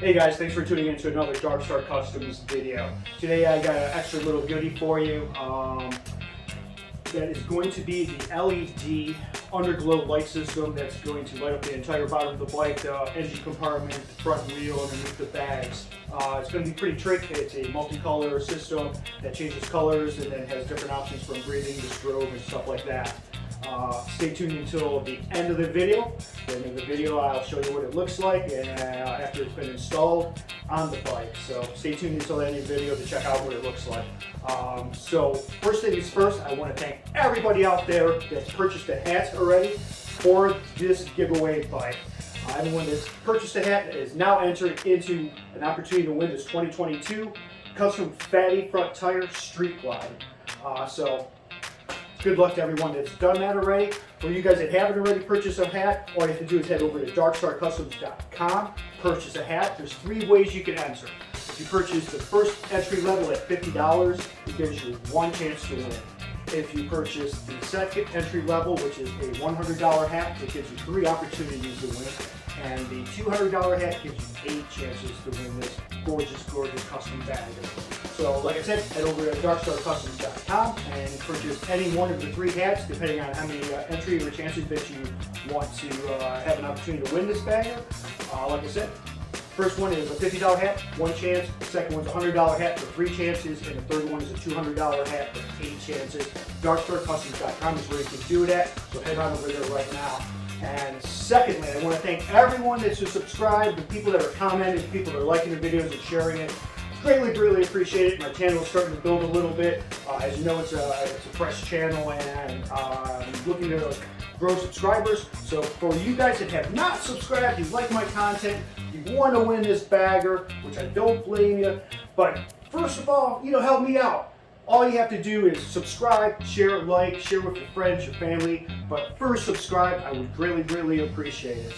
Hey guys, thanks for tuning in to another Dark Star Customs video. Today I got an extra little goodie for you that is going to be the LED underglow light system that's going to light up the entire bottom of the bike, the engine compartment, the front wheel, underneath the bags. It's going to be pretty tricky. It's a multicolor system that changes colors and then has different options from breathing to strobe and stuff like that. Stay tuned until the end of the video. At the end of the video I'll show you what it looks like after it's been installed on the bike. So stay tuned until the end of the video to check out what it looks like. So first things first, I want to thank everybody out there that's purchased the hats already for this giveaway bike. Everyone that's purchased a hat is now entered into an opportunity to win this 2022 custom fatty front tire street glide. So good luck to everyone that's done that already. For you guys that haven't already purchased a hat, all you have to do is head over to darkstarcustoms.com, purchase a hat. There's 3 ways you can enter. If you purchase the first entry level at $50, it gives you 1 chance to win. If you purchase the second entry level, which is a $100 hat, it gives you 3 opportunities to win. And the $200 hat gives you 8 chances to win this gorgeous, gorgeous custom bag. So like I said, head over to darkstarcustoms.com and purchase any one of the 3 hats, depending on how many entry or chances that you want to have an opportunity to win this bagger. Like I said, first one is a $50 hat, 1 chance. The second one's a $100 hat for 3 chances, and the third one is a $200 hat for 8 chances. Darkstarcustoms.com is where you can do it at, so head on over there right now. And secondly, I want to thank everyone that's subscribed, the people that are commenting, the people that are liking the videos and sharing it. Greatly appreciate it. My channel is starting to build a little bit. As you know, it's a fresh channel, and I'm looking to grow subscribers. So for you guys that have not subscribed, you like my content, you want to win this bagger, which I don't blame you. But first of all, help me out. All you have to do is subscribe, share, like, share with your friends, your family. But first, subscribe. I would greatly appreciate it.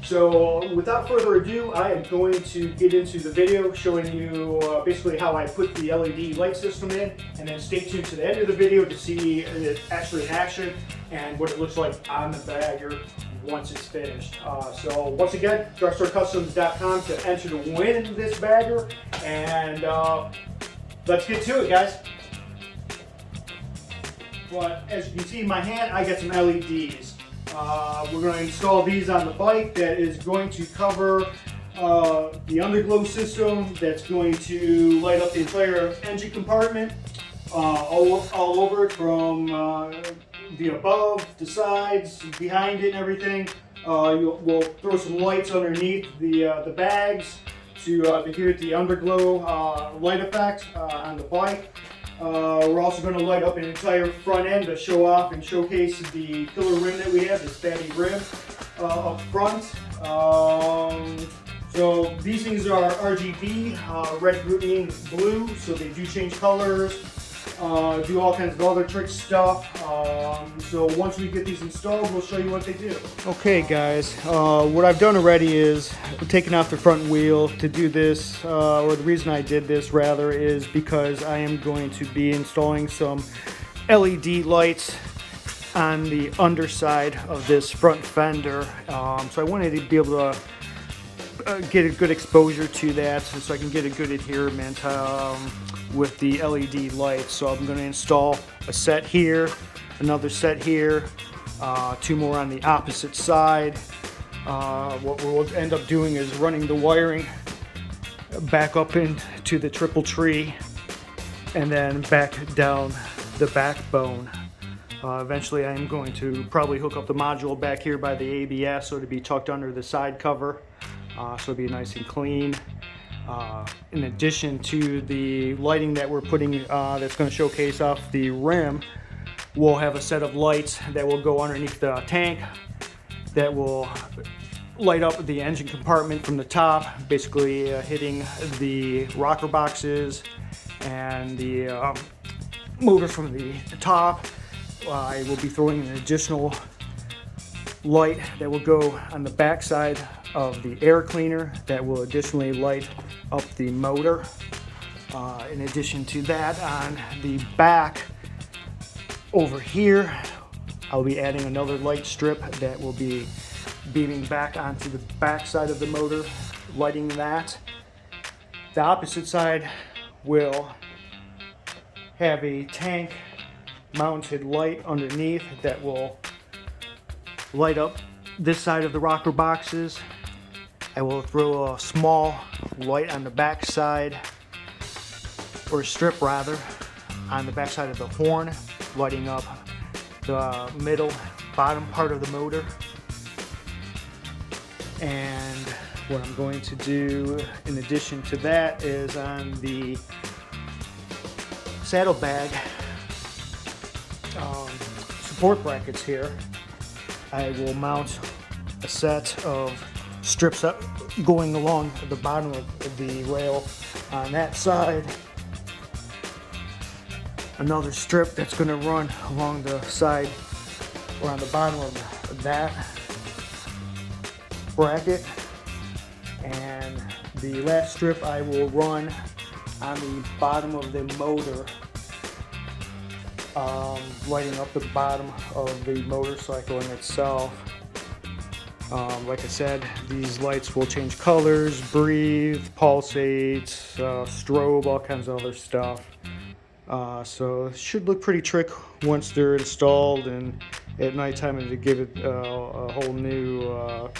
So without further ado, I am going to get into the video showing you basically how I put the LED light system in, and then stay tuned to the end of the video to see it actually in action and what it looks like on the bagger once it's finished. So once again, darkstarcustoms.com to enter to win this bagger, and let's get to it, guys. But as you can see in my hand, I got some LEDs. We're going to install these on the bike. That is going to cover the underglow system. That's going to light up the entire engine compartment, all over it, from the above, the sides, behind it, and everything. We'll throw some lights underneath the bags to give it the underglow light effect on the bike. We're also going to light up an entire front end to show off and showcase the killer rim that we have, this fatty rim up front. So these things are RGB, red, green, blue, so they do change colors, do all kinds of other trick stuff. So once we get these installed, we'll show you what they do. Okay guys, what I've done already is taken off the front wheel. To do this, or the reason I did this rather, is because I am going to be installing some LED lights on the underside of this front fender. So I wanted to be able to get a good exposure to that, so I can get a good adherence with the LED lights. So I'm going to install a set here, another set here, 2 more on the opposite side. What we'll end up doing is running the wiring back up into the triple tree and then back down the backbone. Eventually I'm going to probably hook up the module back here by the ABS, so to be tucked under the side cover, so it'll be nice and clean. In addition to the lighting that we're putting, that's going to showcase off the rim, we'll have a set of lights that will go underneath the tank that will light up the engine compartment from the top, basically hitting the rocker boxes and the motor from the top. I will be throwing an additional light that will go on the back side of the air cleaner that will additionally light up the motor. In addition to that, on the back over here, I'll be adding another light strip that will be beaming back onto the back side of the motor, lighting that. The opposite side will have a tank mounted light underneath that will light up this side of the rocker boxes. I will throw a small light on the back side, or strip rather, on the back side of the horn, lighting up the middle bottom part of the motor. And what I'm going to do in addition to that is on the saddlebag support brackets here, I will mount a set of strips up going along the bottom of the rail on that side. Another strip that's going to run along the side or on the bottom of that bracket, and the last strip I will run on the bottom of the motor, lighting up the bottom of the motorcycle in itself. Like I said, these lights will change colors, breathe, pulsate, strobe, all kinds of other stuff. So it should look pretty trick once they're installed, and at nighttime to give it a whole new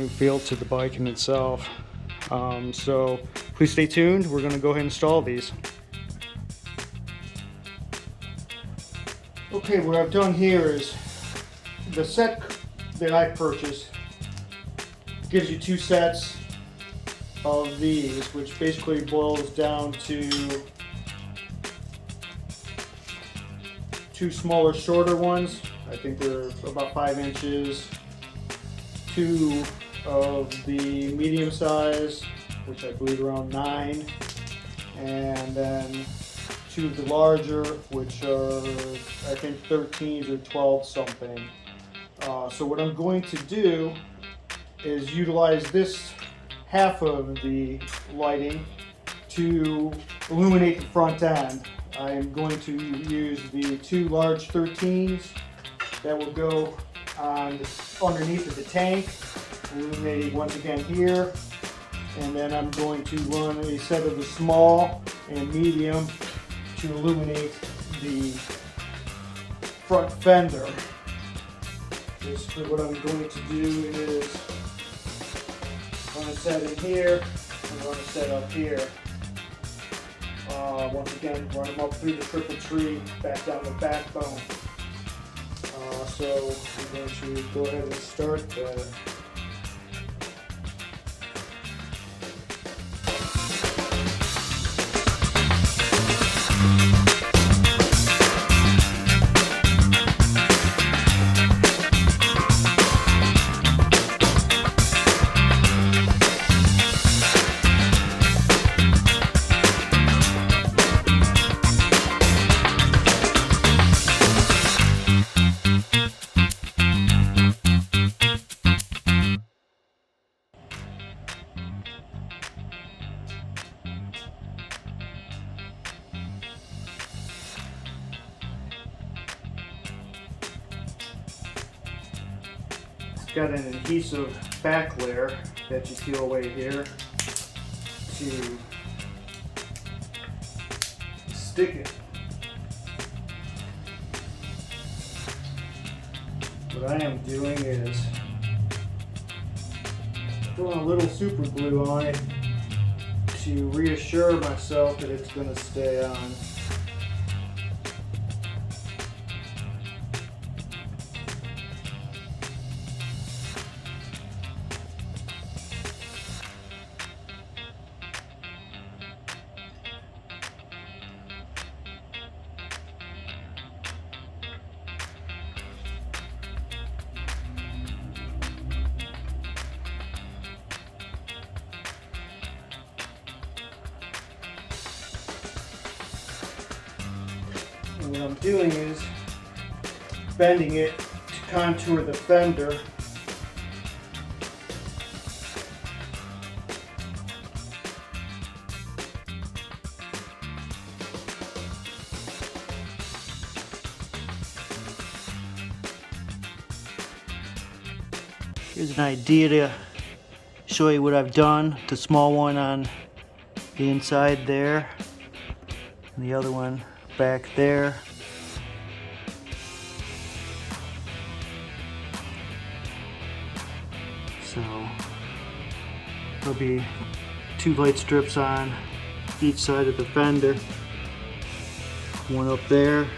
feel to the bike in itself. So please stay tuned. We're going to go ahead and install these. Okay, what I've done here is the set that I purchased gives you two sets of these, which basically boils down to two smaller, shorter ones. I think they're about 5 inches. Two of the medium size, which I believe around 9, and then two of the larger, which are I think 13s or 12 something. So what I'm going to do is utilize this half of the lighting to illuminate the front end. I am going to use the two large 13s that will go on underneath of the tank, illuminating once again here, and then I'm going to run a set of the small and medium to illuminate the front fender. Basically what I'm going to do is run a set in here and run a set up here. Once again, run them up through the triple tree, back down the backbone. So I'm going to go ahead and start that. Got an adhesive back layer that you peel away here to stick it. What I am doing is throwing a little super glue on it to reassure myself that it's going to stay on. And what I'm doing is bending it to contour the fender. Here's an idea to show you what I've done. The small one on the inside there, and the other one back there. So there'll be 2 light strips on each side of the fender. One up there,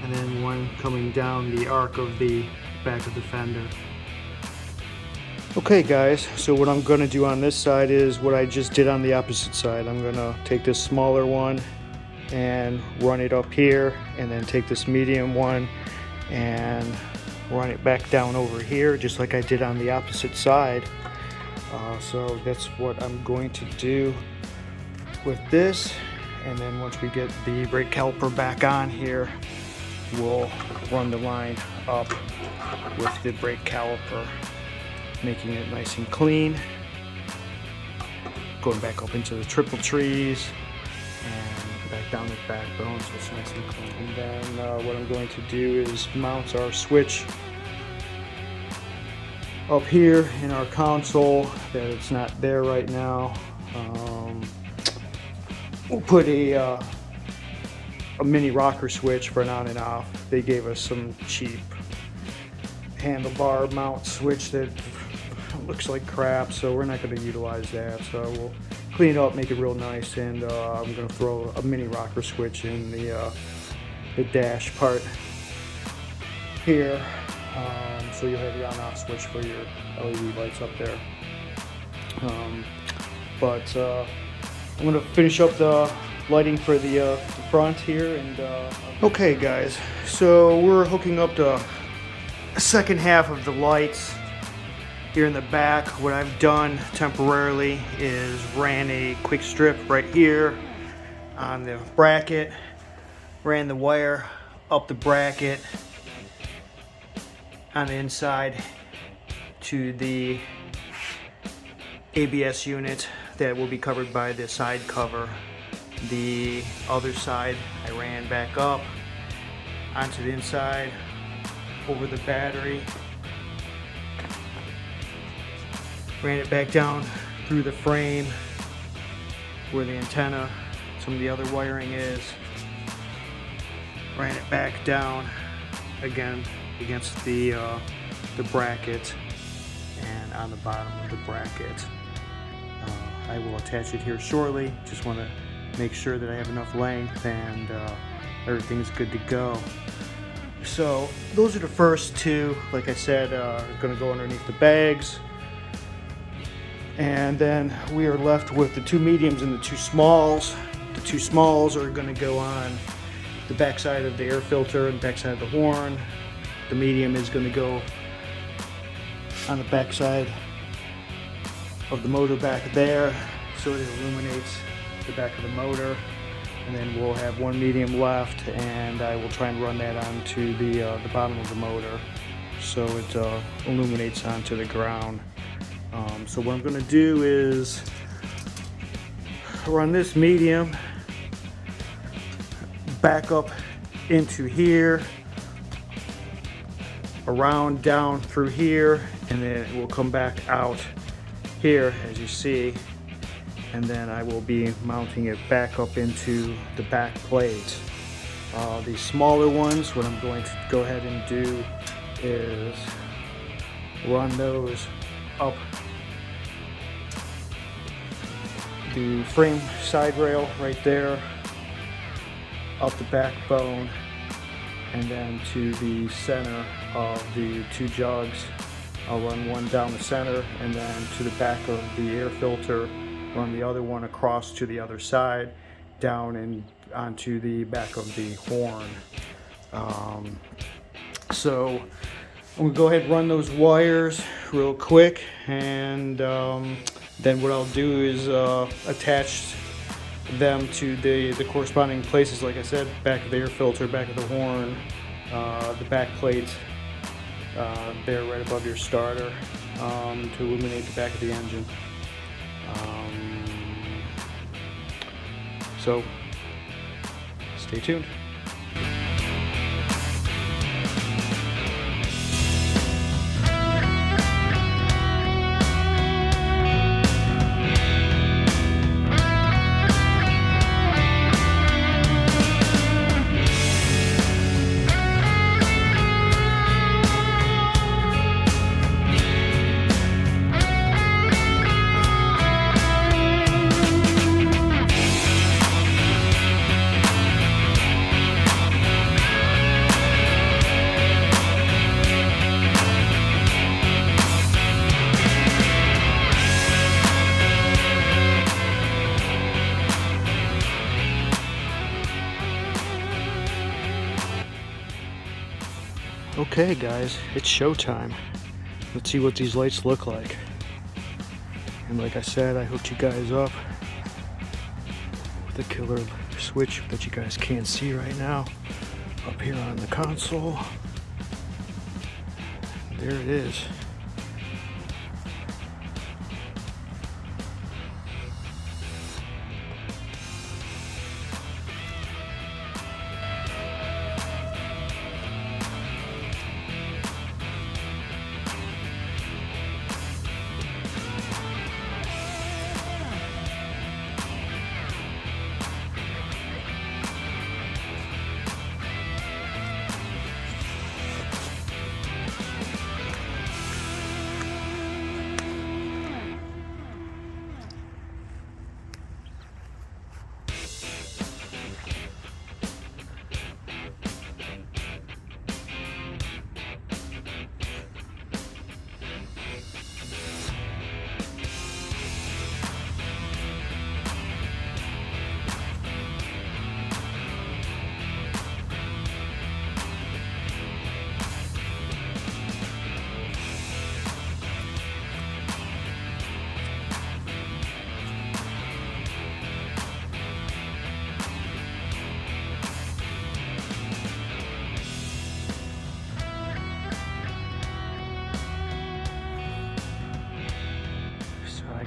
and then one coming down the arc of the back of the fender. Okay guys, so what I'm going to do on this side is what I just did on the opposite side. I'm going to take this smaller one and run it up here, and then take this medium one and run it back down over here, just like I did on the opposite side. So that's what I'm going to do with this, and then once we get the brake caliper back on here, we'll run the line up with the brake caliper, making it nice and clean, going back up into the triple trees and back down the backbone so it's nice and clean. And then what I'm going to do is mount our switch up here in our console that it's not there right now. We'll put a mini rocker switch for an on and off. They gave us some cheap handlebar mount switch that looks like crap, so we're not going to utilize that. So we'll clean it up, make it real nice, and I'm going to throw a mini rocker switch in the dash part here. So you'll have your on-off switch for your LED lights up there. But I'm going to finish up the lighting for the front here. And okay guys, so we're hooking up the second half of the lights here in the back. What I've done temporarily is ran a quick strip right here on the bracket, ran the wire up the bracket on the inside to the ABS unit that will be covered by the side cover. The other side I ran back up onto the inside over the battery, ran it back down through the frame where the antenna, some of the other wiring is, ran it back down again against the bracket and on the bottom of the bracket. I will attach it here shortly. Just want to make sure that I have enough length and everything's good to go. So those are the first two. Like I said, are going to go underneath the bags, and then we are left with the 2 mediums and the 2 smalls. The 2 smalls are going to go on the backside of the air filter and backside of the horn. The medium is going to go on the backside of the motor back there, so it illuminates the back of the motor. And then we'll have 1 medium left, and I will try and run that onto the bottom of the motor so it illuminates onto the ground. So what I'm going to do is run this medium back up into here, around down through here, and then it will come back out here as you see, and then I will be mounting it back up into the back plate. The smaller ones, what I'm going to go ahead and do is run those up the frame side rail right there, up the backbone, and then to the center of the 2 jugs. I'll run one down the center, and then to the back of the air filter, run the other one across to the other side, down and onto the back of the horn. So I'm gonna go ahead and run those wires real quick, and then what I'll do is attach them to the corresponding places. Like I said, back of the air filter, back of the horn, the back plate there right above your starter, to illuminate the back of the engine. So stay tuned. Okay guys, it's showtime. Let's see what these lights look like. And like I said, I hooked you guys up with a killer switch that you guys can't see right now up here on the console. There it is.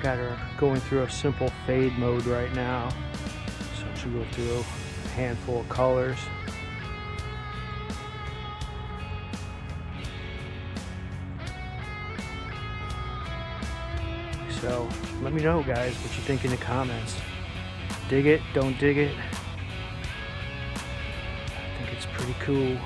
Got her going through a simple fade mode right now. So she'll go through a handful of colors. So let me know guys what you think in the comments. Dig it, don't dig it. I think it's pretty cool.